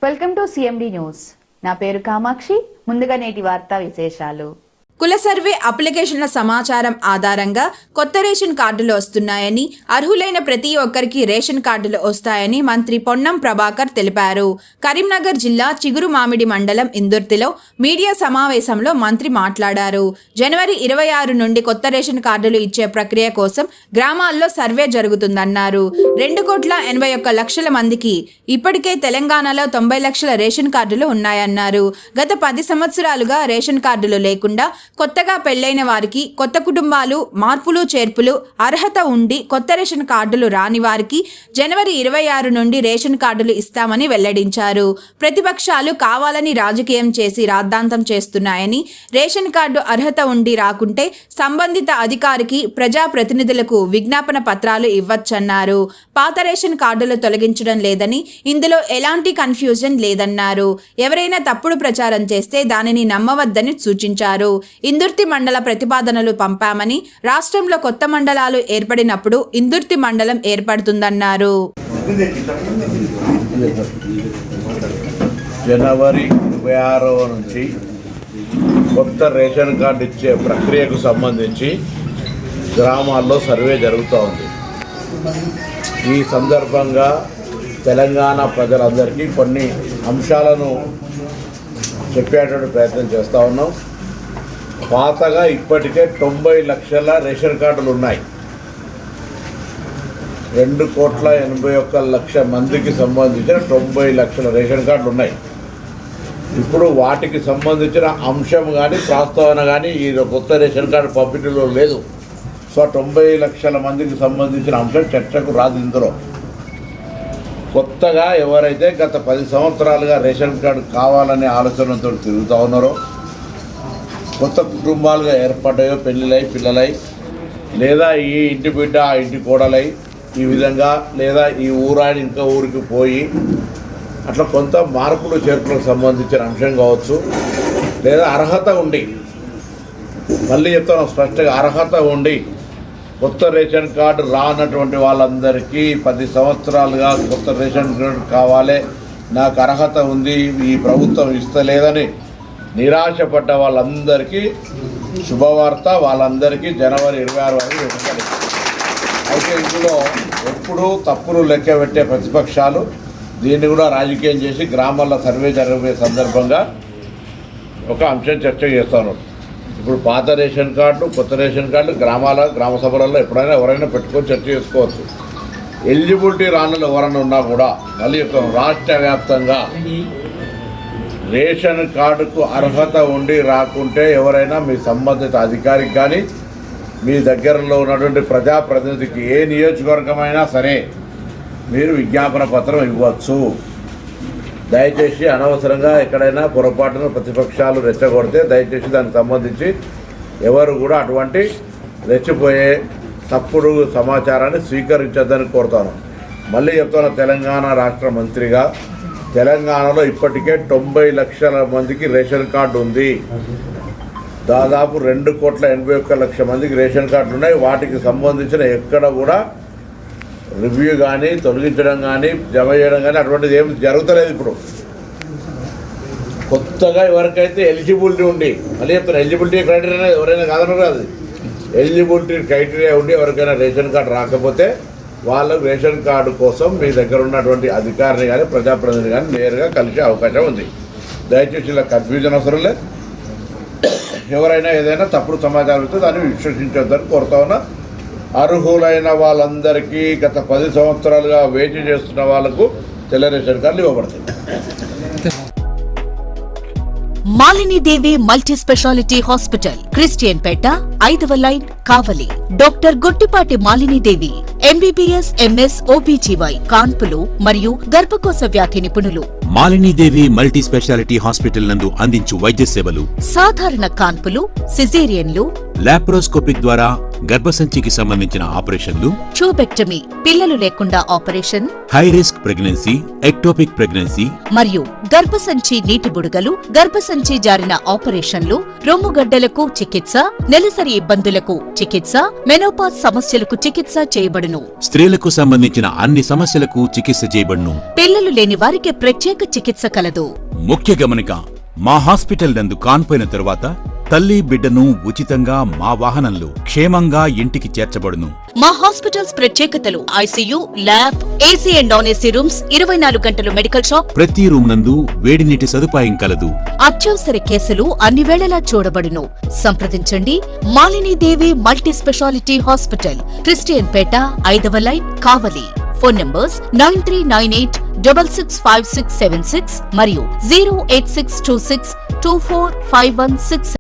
Welcome to CMD news. నా పేరు కామాక్షి. ముందుగా నేటి వార్తా విశేషాలు. కుల సర్వే అప్లికేషన్ల సమాచారం ఆధారంగా కొత్త రేషన్ కార్డులు వస్తున్నాయని, అర్హులైన ప్రతి ఒక్కరికి రేషన్ కార్డులు వస్తాయని మంత్రి పొన్నం ప్రభాకర్ తెలిపారు. కరీంనగర్ జిల్లా చిగురుమామిడి మండలం ఇందుర్తిలో మీడియా సమావేశంలో మంత్రి మాట్లాడారు. జనవరి 26 నుండి కొత్త రేషన్ కార్డులు ఇచ్చే ప్రక్రియ కోసం గ్రామాల్లో సర్వే జరుగుతుందన్నారు. 2,81,00,000 మందికి ఇప్పటికే తెలంగాణలో 90 లక్షల రేషన్ కార్డులు ఉన్నాయన్నారు. గత 10 సంవత్సరాలుగా రేషన్ కార్డులు లేకుండా కొత్తగా పెళ్లైన వారికి, కొత్త కుటుంబాలు, మార్పులు చేర్పులు, అర్హత ఉండి కొత్త రేషన్ కార్డులు రాని వారికి జనవరి 26 నుండి రేషన్ కార్డులు ఇస్తామని వెల్లడించారు. ప్రతిపక్షాలు కావాలని రాజకీయం చేసి రాద్ధాంతం చేస్తున్నాయని, రేషన్ కార్డు అర్హత ఉండి రాకుంటే సంబంధిత అధికారికి, ప్రజాప్రతినిధులకు విజ్ఞాపన పత్రాలు ఇవ్వచ్చన్నారు. పాత రేషన్ కార్డులు తొలగించడం లేదని, ఇందులో ఎలాంటి కన్ఫ్యూజన్ లేదన్నారు. ఎవరైనా తప్పుడు ప్రచారం చేస్తే దానిని నమ్మవద్దని సూచించారు. ఇందుర్తి మండల ప్రతిపాదనలు పంపామని, రాష్ట్రంలో కొత్త మండలాలు ఏర్పడినప్పుడు ఇందుర్తి మండలం ఏర్పడుతుందన్నారు. జనవరి 26 నుంచి కొత్త రేషన్ కార్డు ఇచ్చే ప్రక్రియకు సంబంధించి గ్రామాల్లో సర్వే జరుగుతూ ఉంది. ఈ సందర్భంగా తెలంగాణ ప్రజలందరికీ కొన్ని అంశాలను చెప్పేటువంటి ప్రయత్నం చేస్తూ ఉన్నాం. పాతగా ఇప్పటికే 90 లక్షల రేషన్ కార్డులు ఉన్నాయి. 2,81,00,000 మందికి సంబంధించిన 90 లక్షల రేషన్ కార్డులు ఉన్నాయి. ఇప్పుడు వాటికి సంబంధించిన అంశం కానీ, ప్రస్తావన కానీ ఈ కొత్త రేషన్ కార్డు పంపిణీలో లేదు. సో 90 లక్షల మందికి సంబంధించిన అంశం చర్చకు రాదు. ఇందులో కొత్తగా ఎవరైతే గత 10 సంవత్సరాలుగా రేషన్ కార్డు కావాలనే ఆలోచనతో తిరుగుతూ ఉన్నారో, కొత్త కుటుంబాలుగా ఏర్పడ్డాయో, పెళ్ళిళ్ళై పిల్లలై, లేదా ఈ ఇంటి బిడ్డ ఆ ఇంటి కోడలై, ఈ విధంగా, లేదా ఈ ఊరాయన ఇంకా ఊరికి పోయి అట్లా కొంత మార్పులు చేర్పులకు సంబంధించిన అంశం కావచ్చు, లేదా అర్హత ఉండి, మళ్ళీ చెప్తాను స్పష్టంగా, అర్హత ఉండి కొత్త రేషన్ కార్డు రానటువంటి వాళ్ళందరికీ 10 సంవత్సరాలుగా కొత్త రేషన్ కార్డు కావాలి, నాకు అర్హత ఉంది, ఈ ప్రభుత్వం ఇస్తలేదని నిరాశపడ్డ వాళ్ళందరికీ శుభవార్త. వాళ్ళందరికీ జనవరి 26 వరకు ఇవ్వాలి. అయితే ఇందులో ఎప్పుడూ తప్పులు లెక్క పెట్టే ప్రతిపక్షాలు దీన్ని కూడా రాజకీయం చేసి గ్రామాల్లో సర్వే జరిగే సందర్భంగా ఒక అంశం చర్చ చేస్తున్నారు. ఇప్పుడు పాత రేషన్ కార్డు, కొత్త రేషన్ కార్డు గ్రామ సభలలో ఎప్పుడైనా ఎవరైనా పెట్టుకొని చర్చ చేసుకోవచ్చు. ఎలిజిబిలిటీ రానులు ఎవరైనా ఉన్నా కూడా మళ్ళీ చెప్తాను, రాష్ట్ర వ్యాప్తంగా రేషన్ కార్డుకు అర్హత ఉండి రాకుంటే ఎవరైనా మీ సంబంధిత అధికారికి కానీ, మీ దగ్గరలో ఉన్నటువంటి ప్రజాప్రతినిధికి, ఏ నియోజకవర్గమైనా సరే మీరు విజ్ఞాపన పత్రం ఇవ్వచ్చు. దయచేసి అనవసరంగా ఎక్కడైనా పొరపాటున ప్రతిపక్షాలు రెచ్చగొడితే దయచేసి దానికి సంబంధించి ఎవరు కూడా అటువంటి రెచ్చిపోయే తప్పుడు సమాచారాన్ని స్వీకరించొద్దని కోరుతాను. మళ్ళీ చెప్తాను, తెలంగాణ రాష్ట్ర మంత్రిగా తెలంగాణలో ఇప్పటికే 90 లక్షల మందికి రేషన్ కార్డు ఉంది. దాదాపు 2,81,00,000 మందికి రేషన్ కార్డులు ఉన్నాయి. వాటికి సంబంధించిన ఎక్కడ కూడా రివ్యూ కానీ, తొలగించడం కానీ, జమ చేయడం కానీ అటువంటిది ఏమి జరుగుతలేదు. ఇప్పుడు కొత్తగా ఎవరికైతే ఎలిజిబిలిటీ ఉండి, మళ్ళీ చెప్తాను, ఎలిజిబిలిటీ క్రైటీరియా ఎవరైనా కాదన్నారు కాదు, ఎలిజిబిలిటీ క్రైటీరియా ఉండి ఎవరికైనా రేషన్ కార్డు రాకపోతే వాళ్ళకు రేషన్ కార్డు కోసం మీ దగ్గర ఉన్నటువంటి అధికారిని కానీ, ప్రజాప్రతినిధి కానీ నేరుగా కలిసే అవకాశం ఉంది. దయచేసి ఇలా కన్ఫ్యూజన్ అవసరం లేదు. ఎవరైనా ఏదైనా తప్పుడు సమాచారం ఇస్తే దాన్ని విశ్వసించొద్దని కోరుతా ఉన్నా. అర్హులైన వాళ్ళందరికీ గత 10 సంవత్సరాలుగా వేచి చేస్తున్న వాళ్లకు తెల్ల రేషన్ కార్డులు ఇవ్వబడతాయి. Malinidevi multi speciality hospital, Christian Peta, 5వ line, Kavali. Doctor Gottipati Malinidevi, MBBS, MS, OBGY, కాన్పులు మరియు గర్భకోశ వ్యాధి నిపుణులు. మాలినీదేవి మల్టీ స్పెషాలిటీ హాస్పిటల్ నందు అందించు వైద్య సేవలు: సాధారణ కాన్పులు, సిజేరియన్లు, లాప్రోస్కోపిక్ ద్వారా గర్భసంచికి సంబంధించిన ఆపరేషన్లు, ట్యూబెక్టమీ, పిల్లలు లేకుండా operation, high risk pregnancy, ectopic pregnancy మరియు గర్భసంచి నీటి బుడగలు, గర్భసంచి జారిన ఆపరేషన్లు, రొమ్ముగడ్డలకు చికిత్స, నెలసరి ఇబ్బందులకు చికిత్స, మెనోపాజ్ సమస్యలకు చికిత్స చేయబడును. చేయబడును. స్త్రీలకు సంబంధించిన అన్ని సమస్యలకు చికిత్స చేయబడును. పిల్లలు లేని వారికి ప్రత్యేక చికిత్స కలదు. ముఖ్య గమనిక, మా హాస్పిటల్ నందు కాన్పోయిన తరువాత తల్లి బిడ్డను ఉచితంగా మా వాహనంలో క్షేమంగా ఇంటికి చేర్చబడును. మా హాస్పిటల్స్ ప్రత్యేకతలు: ICU, lab, AC and non AC rooms, 24 గంటలు మెడికల్ షాప్, ప్రతి రూమ్ నందు వేడి నీటి సదుపాయం కలదు. అత్యవసర కేసులు అన్ని వేళలా చూడబడును. సంప్రదించండి మాలిని దేవి multi speciality hospital, Christian Peta, 5వ లైన్, కావలి. ఫోన్ నంబర్స్ 9398665676 మరియు 08626245166.